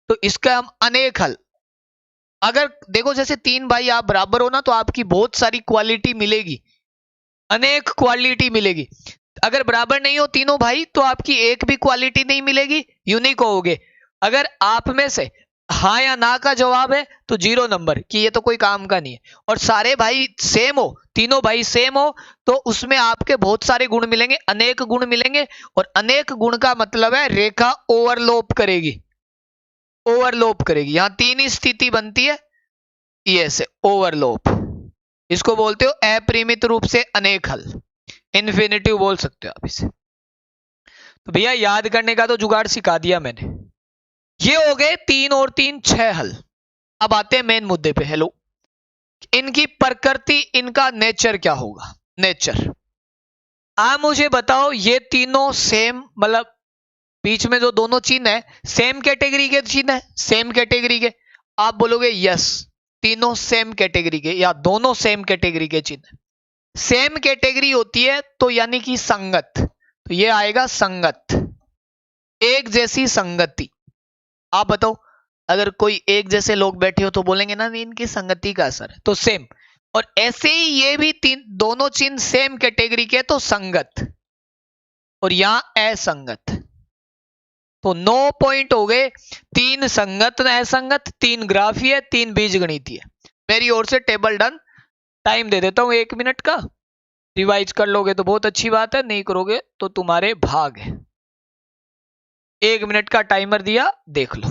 तो इसका हम अनेक हल, अगर देखो जैसे तीन भाई आप बराबर हो ना, तो आपकी बहुत सारी क्वालिटी मिलेगी, अनेक क्वालिटी मिलेगी। अगर बराबर नहीं हो तीनों भाई तो आपकी एक भी क्वालिटी नहीं मिलेगी, यूनिक होगे। अगर आप में से हाँ या ना का जवाब है तो जीरो नंबर, कि ये तो कोई काम का नहीं है। और सारे भाई सेम हो, तीनों भाई सेम हो, तो उसमें आपके बहुत सारे गुण मिलेंगे, अनेक गुण मिलेंगे। और अनेक गुण का मतलब है रेखा ओवरलोप करेगी, ओवरलोप करेगी। यहां तीन ही स्थिति बनती है, ये से ओवरलोप, इसको बोलते हो अपरिमित रूप से अनेक हल, इन्फिनिटिव बोल सकते हो आप इसे। तो भैया याद करने का तो जुगाड़ सिखा दिया मैंने। ये हो गए तीन और तीन छह हल। अब आते हैं मेन मुद्दे पे। हेलो, इनकी प्रकृति, इनका नेचर क्या होगा, नेचर। आप मुझे बताओ, ये तीनों सेम, मतलब बीच में जो दोनों चिन्ह है सेम कैटेगरी के चिन्ह है, सेम कैटेगरी के। आप बोलोगे यस, तीनों सेम कैटेगरी के या दोनों सेम कैटेगरी के चिन्ह। सेम कैटेगरी होती है तो यानी कि संगत, तो ये आएगा संगत, एक जैसी संगति। आप बताओ, अगर कोई एक जैसे लोग बैठे हो तो बोलेंगे ना नहीं इनकी संगति का असर है, तो सेम। और ऐसे ही ये भी तीन दोनों चिन्ह सेम कैटेगरी के, तो संगत। और यहां असंगत, तो 9 पॉइंट हो गए। तीन संगत असंगत, तीन ग्राफीय, तीन बीजगणितीय। मेरी ओर से टेबल डन। टाइम दे देता हूं 1 मिनट का, रिवाइज कर लोगे तो बहुत अच्छी बात है, नहीं करोगे तो तुम्हारे भाग है। 1 मिनट का टाइमर दिया, देख लो।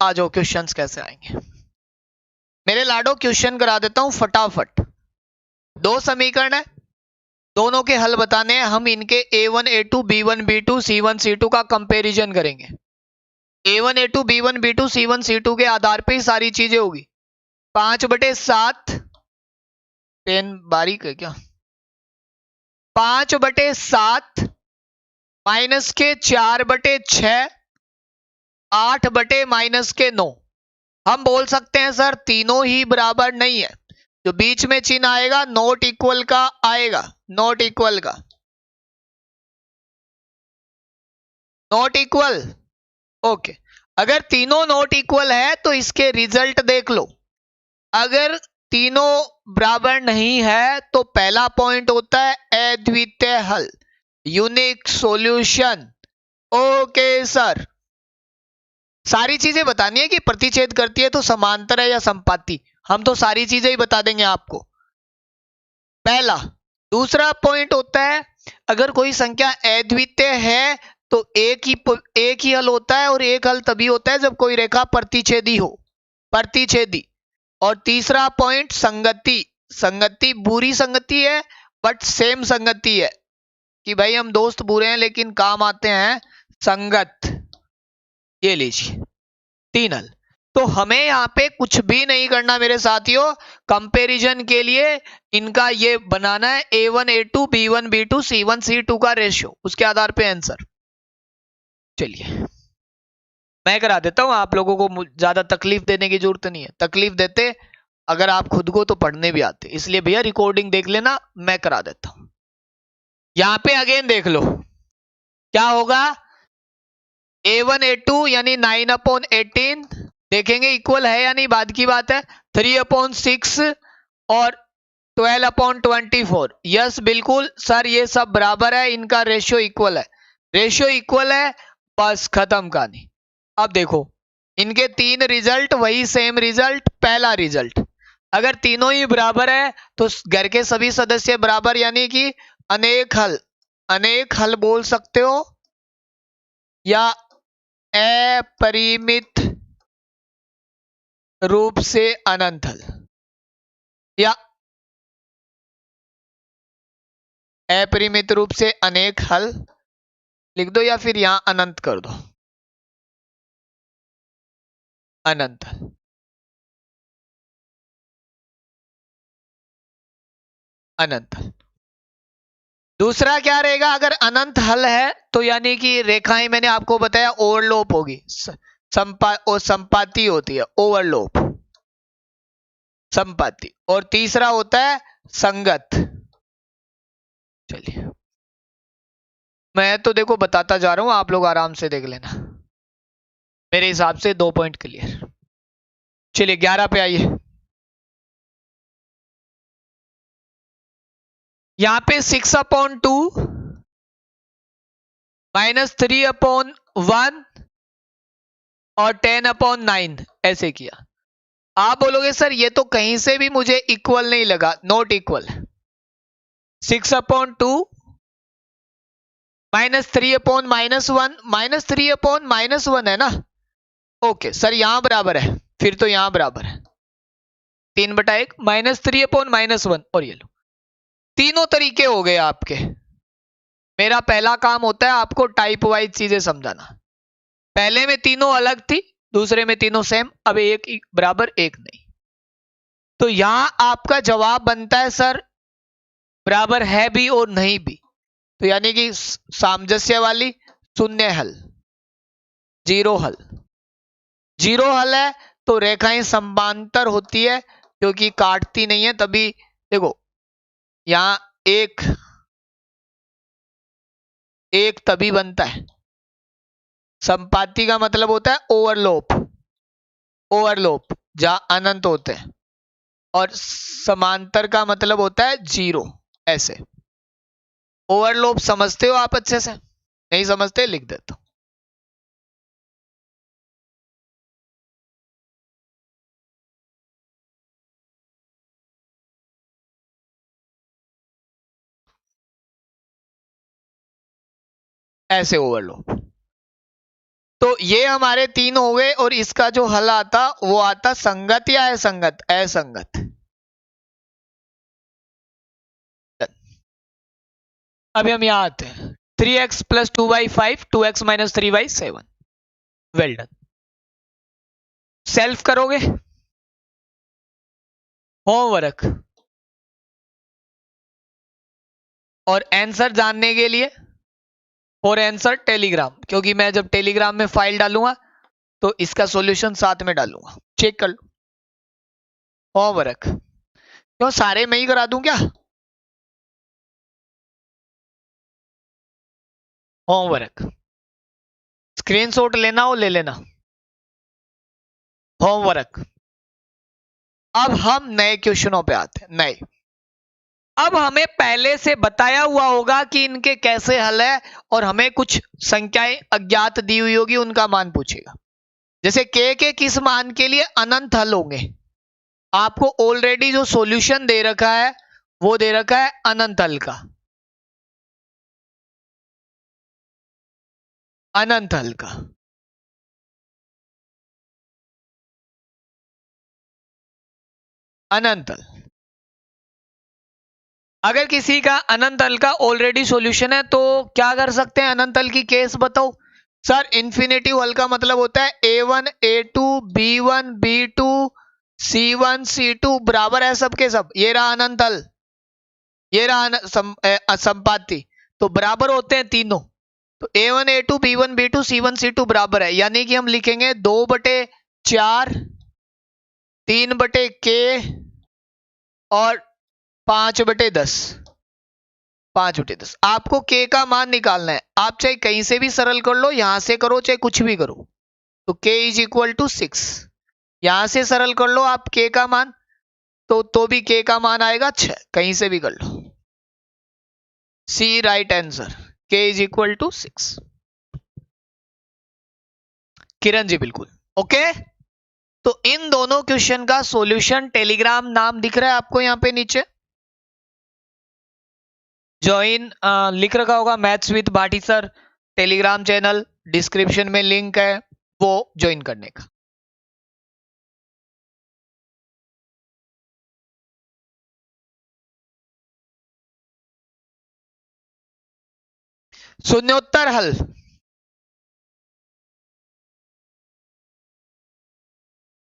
आ जाओ, क्वेश्चंस कैसे आएंगे मेरे लाडो, क्वेश्चन करा देता हूं फटाफट। दो समीकरण है, दोनों के हल बताने हैं। हम इनके a1 a2 b1 b2 c1 c2 का कंपैरिजन करेंगे। a1 a2 b1 b2 c1 c2 के आधार पे ही सारी चीजें होगी। 5/7, पेन बारीक है क्या, 5/7 माइनस के 4/6, 8/-9। हम बोल सकते हैं सर तीनों ही बराबर नहीं है, जो बीच में चिन्ह आएगा नॉट इक्वल का आएगा, नॉट इक्वल का, नॉट इक्वल। ओके, अगर तीनों नॉट इक्वल है तो इसके रिजल्ट देख लो। अगर तीनों बराबर नहीं है तो पहला पॉइंट होता है अद्वितीय हल, यूनिक सॉल्यूशन। ओके सर, सारी चीजें बतानी है कि प्रतिच्छेद करती है तो समांतर है या संपाती, हम तो सारी चीजें ही बता देंगे आपको, पहला। दूसरा पॉइंट होता है अगर कोई संख्या अद्वितीय है तो एक ही हल होता है, और एक हल तभी होता है जब कोई रेखा प्रतिच्छेदी हो, प्रतिच्छेदी। और तीसरा पॉइंट संगति, संगति बुरी संगति है बट सेम संगति है, कि भाई हम दोस्त बुरे हैं लेकिन काम आते हैं, संगत। ये लीजिए 3 हल। तो हमें यहाँ पे कुछ भी नहीं करना मेरे साथियों, कंपैरिजन के लिए इनका ये बनाना है A1 A2 B1 B2 C1 C2 का रेशियो, उसके आधार पे आंसर। चलिए मैं करा देता हूं, आप लोगों को ज्यादा तकलीफ देने की जरूरत नहीं है, तकलीफ देते अगर आप खुद को तो पढ़ने भी आते, इसलिए भैया रिकॉर्डिंग देख लेना, मैं करा देता हूं। यहां पे अगेन देख लो क्या होगा, A1 A2 यानी 9/18 देखेंगे इक्वल है या नहीं, बाद की बात है। 3/6 और 12/24, यस बिल्कुल सर ये सब बराबर है, इनका रेशियो इक्वल है, रेशियो इक्वल है, बस खत्म कहानी। अब देखो इनके 3 रिजल्ट वही सेम रिजल्ट, पहला रिजल्ट अगर तीनों ही बराबर है तो घर के सभी सदस्य बराबर, यानी कि अनेक हल, अनेक हल बोल सकते हो या अपरिमित रूप से अनंत हल, या अपरिमित रूप से अनेक हल लिख दो, या फिर यहां अनंत कर दो, अनंत हल। अनंत हल। दूसरा क्या रहेगा, अगर अनंत हल है तो यानी कि रेखाएं मैंने आपको बताया ओवरलोप होगी, संपाती होती है, ओवरलोप संपाती। और तीसरा होता है संगत। चलिए मैं तो देखो बताता जा रहा हूं, आप लोग आराम से देख लेना, मेरे हिसाब से 2 पॉइंट क्लियर। चलिए 11 पे आइए, यहां पे 6/2 -3/1 और 10/9 ऐसे किया। आप बोलोगे सर ये तो कहीं से भी मुझे इक्वल नहीं लगा, नॉट इक्वल। 6/2 -3/-1 -3/-1 है ना, ओके सर यहां बराबर है, फिर तो यहां बराबर है 3/1 -3/-1, और ये लो तीनों तरीके हो गए आपके। मेरा पहला काम होता है आपको टाइप वाइज चीजें समझाना, पहले में तीनों अलग थी, दूसरे में तीनों सेम, अब एक बराबर एक नहीं। तो यहां आपका जवाब बनता है सर बराबर है भी और नहीं भी, तो यानी कि सामंजस्य वाली शून्य हल, जीरो हल। जीरो हल है तो रेखाएं समांतर होती है क्योंकि काटती नहीं है, तभी देखो यहां एक एक तभी बनता है। संपाती का मतलब होता है ओवरलोप, ओवरलोप जहां अनंत होते हैं, और समांतर का मतलब होता है जीरो। ऐसे ओवरलोप समझते हो आप अच्छे से, नहीं समझते लिख देता हूं। ऐसे ओवरलोप, तो ये हमारे 3 हो गए, और इसका जो हल आता वो आता संगत या असंगत, असंगत। अभी हम यहां आते हैं, 3x + 2y5 2x - 3y7, well done. Self करोगे होमवर्क, और आंसर जानने के लिए और आंसर टेलीग्राम, क्योंकि मैं जब टेलीग्राम में फाइल डालूंगा तो इसका सॉल्यूशन साथ में डालूंगा, चेक कर लो। होमवर्क क्यों सारे मैं ही करा दूं क्या, होमवर्क स्क्रीनशॉट लेना हो ले लेना, होमवर्क। अब हम नए क्वेश्चनों पे आते हैं, नए। अब हमें पहले से बताया हुआ होगा कि इनके कैसे हल है, और हमें कुछ संख्याएं अज्ञात दी हुई होगी, उनका मान पूछेगा। जैसे के किस मान के लिए अनंत हल होंगे, आपको ऑलरेडी जो सॉल्यूशन दे रखा है वो दे रखा है अनंत हल का, अनंत हल का। अनंत हल, अगर किसी का अनंत हल का ऑलरेडी सॉल्यूशन है तो क्या कर सकते हैं, अनंत हल की केस बताओ सर। इन्फिनेटिव हल का मतलब होता है a1 a2 b1 b2 c1 c2 बराबर है सबके सब, ये रहा अनंत हल, ये रहा संपाती, तो बराबर होते हैं तीनों। तो a1 a2 b1 b2 c1 c2 बराबर है, यानी कि हम लिखेंगे 2/4 3/k और 5/10, 5/10। आपको k का मान निकालना है, आप चाहे कहीं से भी सरल कर लो, यहां से करो चाहे कुछ भी करो, तो k इज इक्वल टू 6। यहां से सरल कर लो आप k का मान, तो भी k का मान आएगा 6, कहीं से भी कर लो। See right answer, k is equal to 6। Kiran ji बिल्कुल ओके। तो इन दोनों क्वेश्चन का सॉल्यूशन टेलीग्राम नाम दिख रहा है आपको यहां पे नीचे, ज्वाइन लिख रखा होगा maths with Bhati sir Telegram channel, description में लिंक है वो ज्वाइन करने का। शून्योत्तर हल,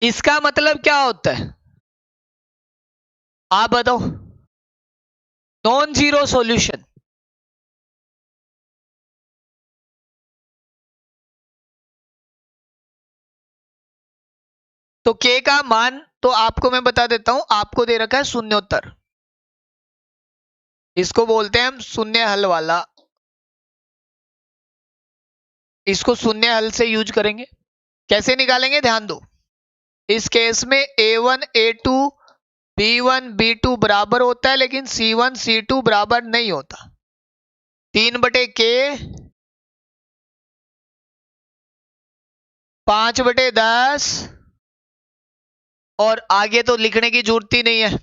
इसका मतलब क्या होता है आप बताओ, नॉन जीरो सॉल्यूशन। तो k का मान तो आपको मैं बता देता हूं, आपको दे रखा है शून्योत्तर, इसको बोलते हैं हम शून्य हल वाला, इसको शून्य हल से यूज करेंगे। कैसे निकालेंगे ध्यान दो, इस केस में a1 a2 b1 b2 बराबर होता है, लेकिन c1 c2 बराबर नहीं होता। 3/k 5/10 और आगे तो लिखने की जरूरत ही नहीं है,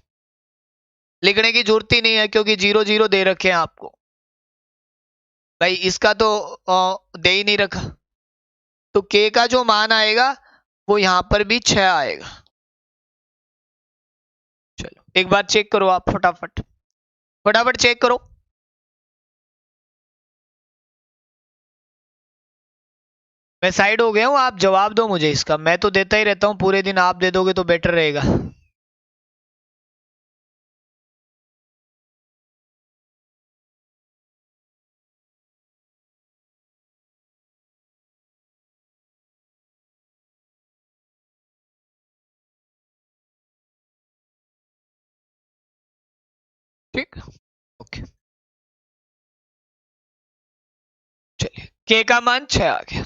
लिखने की जरूरत ही नहीं है क्योंकि 0 0 दे रखे हैं आपको भाई, इसका तो दे ही नहीं रखा। तो k का जो मान आएगा वो यहां पर भी 6 आएगा। चलो एक बार चेक करो आप, फटाफट फटाफट चेक करो। मैं साइड हो गया हूं, आप जवाब दो मुझे इसका, मैं तो देता ही रहता हूं पूरे दिन, आप दे दोगे तो बेटर रहेगा। ठीक ओके, चलिए k का मान 6 आ गया।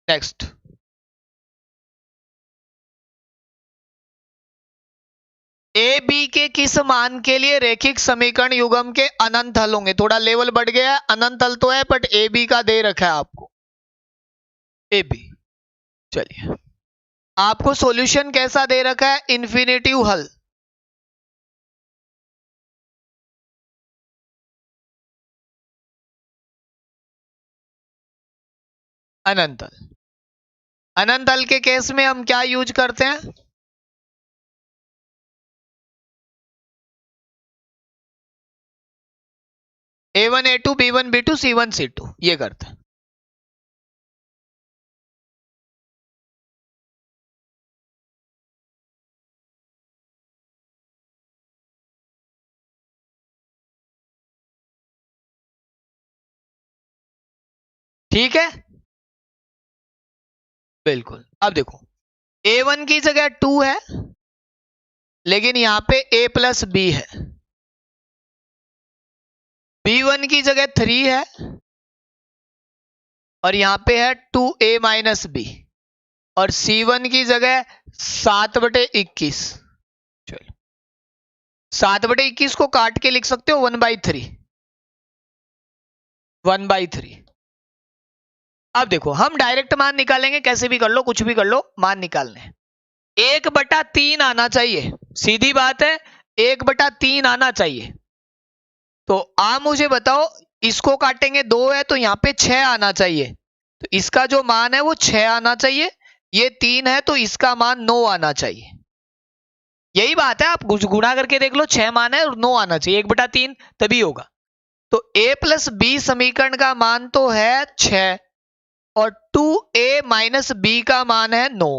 नेक्स्ट, ए बी के किस मान के लिए रैखिक समीकरण युग्म के अनंत हल होंगे। थोड़ा लेवल बढ़ गया है, अनंत हल तो है बट ए बी का दे रखा है आपको, ए बी। चलिए आपको सॉल्यूशन कैसा दे रखा है, इन्फिनेटिव हल। अनंत हल, अनंत हल के केस में हम क्या यूज करते हैं, a1 a2 b1 b2 c1 c2 ये करते हैं। ठीक है बिल्कुल। अब देखो a1 की जगह 2 है, लेकिन यहां पे a प्लस बी है, b1 की जगह 3 है और यहां पे है 2a माइनस बी, और c1 की जगह 7/21। चलो 7/21 को काट के लिख सकते हो 1/3, 1/3। अब देखो हम डायरेक्ट मान निकालेंगे, कैसे भी कर लो, कुछ भी कर लो, मान निकालने। 1/3 आना चाहिए, सीधी बात है, 1/3 आना चाहिए। तो आप मुझे बताओ, इसको काटेंगे 2 है तो यहाँ पे 6 आना चाहिए, तो इसका जो मान है वो 6 आना चाहिए। ये 3 है तो इसका मान 9 आना चाहिए। यही बात है, आप गुणा करके देख लो, 6 मान है और 9 आना चाहिए, 1/3 तभी होगा। तो a प्लस बी समीकरण का मान तो है 6 और 2a माइनस बी का मान है 9।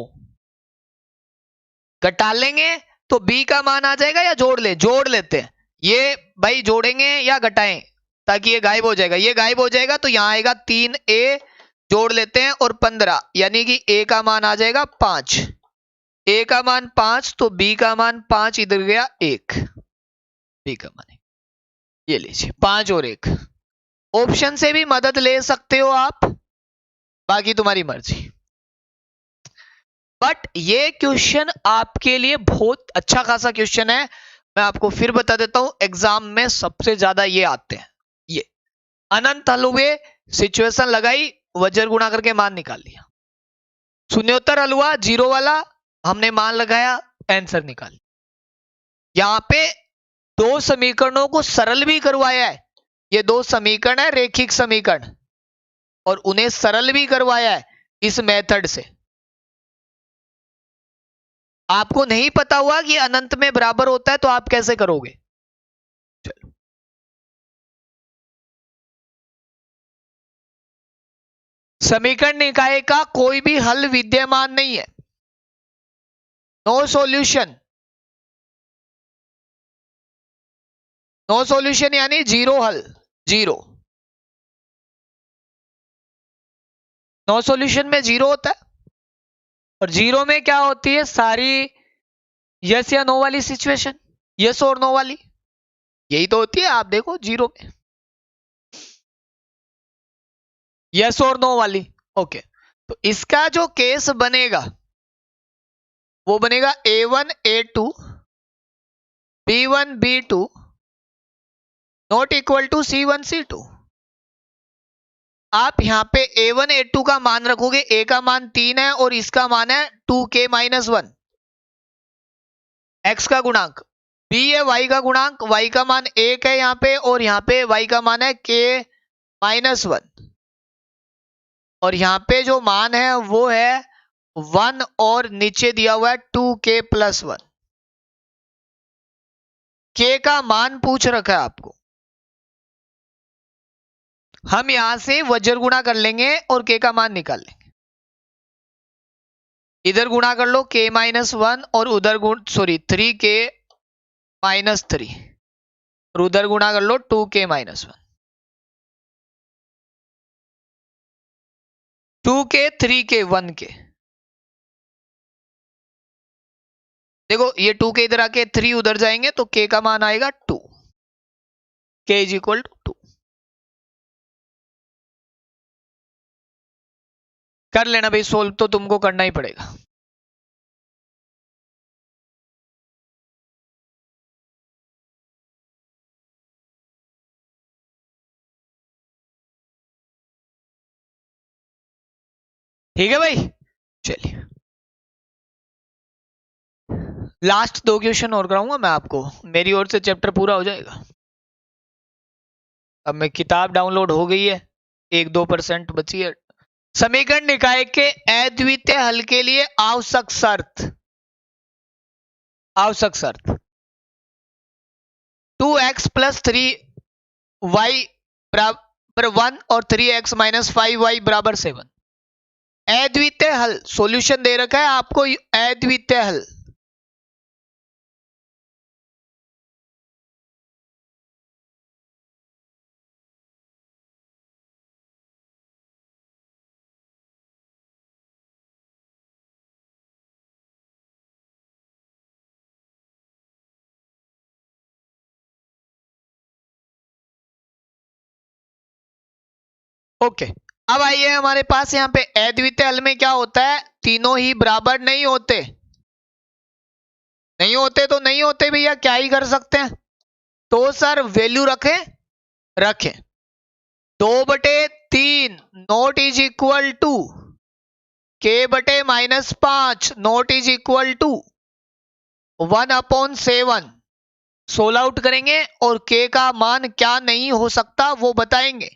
घटा लेंगे तो b का मान आ जाएगा, या जोड़ लेते हैं। ये भाई जोड़ेंगे या घटाएं, ताकि ये गायब हो जाएगा, ये गायब हो जाएगा तो यहां आएगा 3a, जोड़ लेते हैं, और 15, यानी कि a का मान आ जाएगा 5। a का मान 5 तो b का मान 5, इधर गया 1, b का मान ये लीजिए 5 और 1। ऑप्शन से भी मदद ले सकते हो आप, बाकी तुम्हारी मर्जी। बट ये क्वेश्चन आपके लिए बहुत अच्छा खासा क्वेश्चन है। मैं आपको फिर बता देता हूं, एग्जाम में सबसे ज्यादा ये आते हैं। ये अनंत हल हुए, सिचुएशन लगाई, वज्र गुणा करके मान निकाल लिया। शून्योत्तर हल हुआ, 0 वाला, हमने मान लगाया, आंसर निकाल लिया। यहां पे 2 समीकरणों को सरल भी करवाया है। ये 2 समीकरण है, रेखिक समीकरण, और उन्हें सरल भी करवाया है इस मेथड से। आपको नहीं पता हुआ कि अनंत में बराबर होता है तो आप कैसे करोगे? चलो, समीकरण निकाय का कोई भी हल विद्यमान नहीं है, नो सॉल्यूशन। नो सॉल्यूशन यानी 0 हल, 0। नो सॉल्यूशन में 0 होता है, और 0 में क्या होती है? सारी यस या नो वाली सिचुएशन, यस और नो वाली, यही तो होती है। आप देखो 0 में यस और नो वाली। ओके, तो इसका जो केस बनेगा वो बनेगा A1 A2 B1 B2 not equal to C1 C2। आप यहां पे A1 A2 का मान रखोगे, A का मान 3 है और इसका मान है 2k माइनस 1, x का गुणांक, B है y का गुणांक, y का मान 1 है यहां पे, और यहां पे y का मान है k माइनस 1, और यहां पे जो मान है वो है 1, और नीचे दिया हुआ है 2k प्लस 1। k का मान पूछ रखा है आपको, हम यहां से वज्र गुणा कर लेंगे और k का मान निकाल लेंगे। इधर गुणा कर लो k माइनस 1 और उधर 3k माइनस 3, और उधर गुणा कर लो 2k minus 1। 2k 3k 1k, देखो ये 2k इधर आके 3 उधर जाएंगे तो k का मान आएगा 2, k इज इक्वल टू 2। कर लेना भाई सोल्व, तो तुमको करना ही पड़ेगा। ठीक है भाई, चलिए लास्ट 2 क्वेश्चन और कराऊंगा मैं आपको, मेरी ओर से चैप्टर पूरा हो जाएगा। अब मैं किताब डाउनलोड हो गई है, 1-2% बची है। समीकरण निकाय के अद्वितीय हल के लिए आवश्यक शर्त, आवश्यक शर्त 2x प्लस 3y बराबर 1 और 3x माइनस 5y बराबर 7। अद्वितीय हल, सॉल्यूशन दे रखा है आपको, अद्वितीय हल। ओके, अब आइए हमारे पास यहाँ पे अद्वितीय हल में क्या होता है, तीनों ही बराबर नहीं होते। नहीं होते तो नहीं होते भैया, क्या ही कर सकते हैं। तो सर वैल्यू रखें, रखें। 2/3 not is equal to k/-5 not is equal to 1/7। Solve out करेंगे और k का मान क्या नहीं हो सकता वो बताएंगे।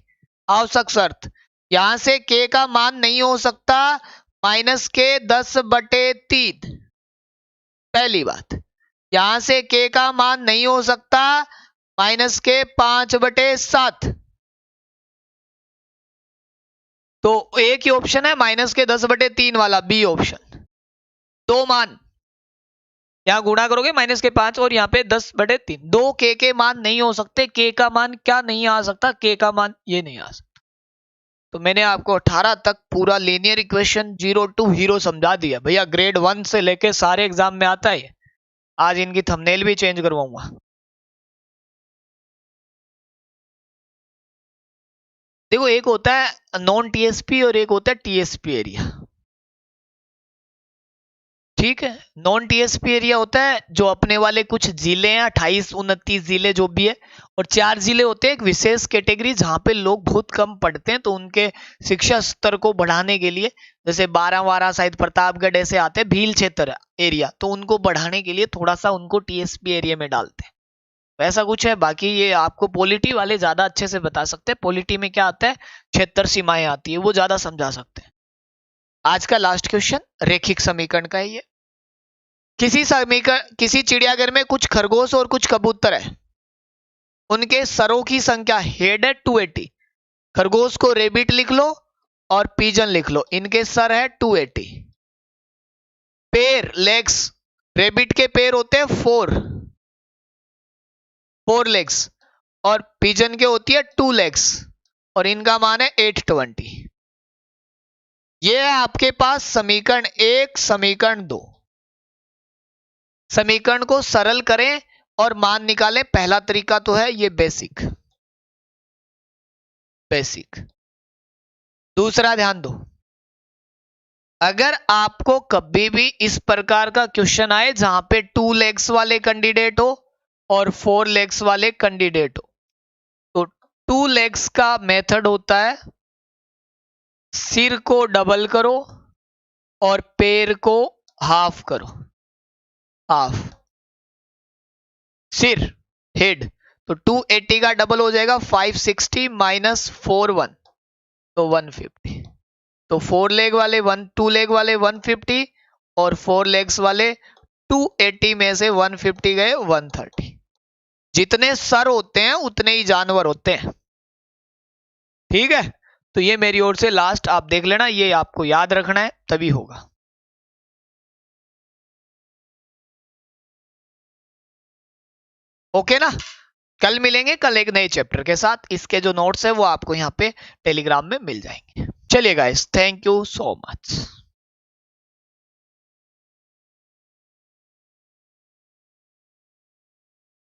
आवश्यक शर्त, यहां से k का मान नहीं हो सकता -k/10/3। पहली बात, यहां से k का मान नहीं हो सकता -k/5/7। तो एक ही ऑप्शन है -k/10/3 वाला, बी ऑप्शन। दो मान यहां गुणा करोगे -k5 और यहाँ पे 10/3। दो k के मान नहीं हो सकते। k का मान क्या नहीं आ सकता? k का मान ये नहीं आ सकता। तो मैंने आपको 18 तक पूरा लीनियर इक्वेशन 0 to हीरो समझा दिया भैया। ग्रेड 1 से लेके सारे एग्जाम में आता है। आज इनकी थंबनेल भी चेंज करवाऊंगा। देखो, एक होता है नॉन टीएसपी और एक होता है टीएसपी एरिया। ठीक है, नॉन टीएसपी एरिया होता है जो अपने वाले कुछ जिले हैं, 28-29 जिले जो भी है, और 4 जिले होते हैं एक विशेष कैटेगरी जहां पे लोग बहुत कम पढ़ते हैं, तो उनके शिक्षा स्तर को बढ़ाने के लिए, जैसे 12 शायद प्रतापगढ़ ऐसे आते हैं भील क्षेत्र एरिया, तो उनको बढ़ाने के लिए थोड़ा सा उनको टीएसपी एरिया में डालते हैं। वैसा कुछ है। बाकी ये आपको पॉलिटी वाले ज्यादा अच्छे से बता सकते हैं। पॉलिटी में क्या आता है, क्षेत्र सीमाएं आती है, वो ज्यादा समझा सकते हैं। आज का लास्ट क्वेश्चन रेखिक समीकरण का है ये। किसी चिड़ियाघर में कुछ खरगोश और कुछ कबूतर है। उनके सरों की संख्या, हेड है 280। खरगोश को रेबिट लिख लो और पीजन लिख लो। इनके सर है 280। पैर, लेग्स, रेबिट के पैर होते हैं 4 लेग्स और पीजन के होती है 2 लेग्स, और इनका मान है 820। ये है आपके पास समीकरण 1, समीकरण 2। समीकरण को सरल करें और मान निकालें। पहला तरीका तो है ये बेसिक। दूसरा ध्यान दो, अगर आपको कभी भी इस प्रकार का क्वेश्चन आए जहां पे 2 लेग्स वाले कैंडिडेट हो और 4 लेग्स वाले कैंडिडेट हो, तो 2 लेग्स का मेथड होता है सिर को डबल करो और पैर को हाफ करो। हाफ सिर, हेड, तो 280 का डबल हो जाएगा 560 -41, तो 150। तो 4 लेग वाले 2 लेग वाले 150 और 4 लेग्स वाले 280 में से 150 गए 130। जितने सर होते हैं उतने ही जानवर होते हैं। ठीक है, तो ये मेरी ओर से लास्ट आप देख लेना, ये आपको याद रखना है तभी होगा। ओके ना, कल मिलेंगे, कल एक नए चैप्टर के साथ। इसके जो नोट्स है वो आपको यहाँ पे टेलीग्राम में मिल जाएंगे। चलिए guys, thank you so much.